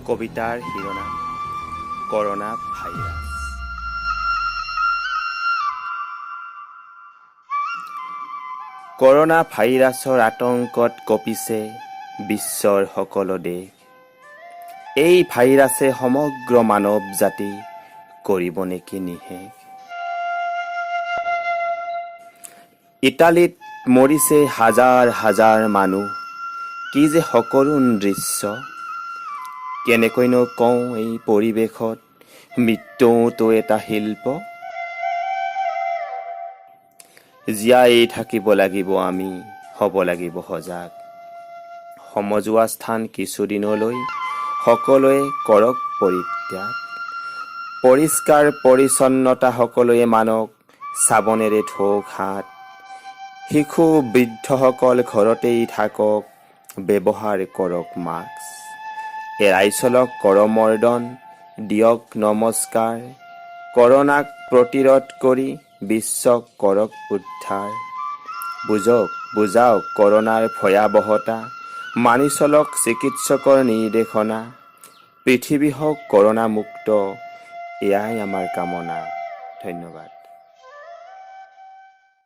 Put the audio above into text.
কবিতাৰ শিৰোনাম corona virus. Corona ভাইৰাছৰ আতংকত কঁপিছে বিশ্বৰ সকলো দেশ। এই ভাইৰাছে সমগ্ৰ মানৱ জাতি কৰিব নেকি নিশেষ। ইটালীত মৰিছে হাজাৰ হাজাৰ মানুহ, কি যে সকৰুণ দৃশ্য। কেনেকৈনো কওঁ এই পৰিৱেশত মৃত্যুটো এটা শিল্প। জীয়াই থাকিব লাগিব আমি, হ'ব লাগিব সজাগ। সমজুৱা স্থান কিছুদিনলৈ সকলোৱে কৰক পৰিত্যাগ। পৰিষ্কাৰ পৰিচ্ছন্নতা সকলোৱে মানক, চাবোনেৰে ধোওক হাত। শিশু বৃদ্ধসকল ঘৰতেই থাকক, ব্যৱহাৰ কৰক মাস্ক। এৰাই চলক কৰমৰ্দন, দিয়ক নমস্কাৰ। কৰোনাক প্ৰতিৰোধ কৰি বিশ্বক কৰক উদ্ধাৰ। বুজাওক কৰোনাৰ ভয়াৱহতা, মানি চলক চিকিৎসকৰ নিৰ্দেশনা। পৃথিৱী হওক কৰোনা মুক্ত, এয়াই আমাৰ কামনা। ধন্যবাদ।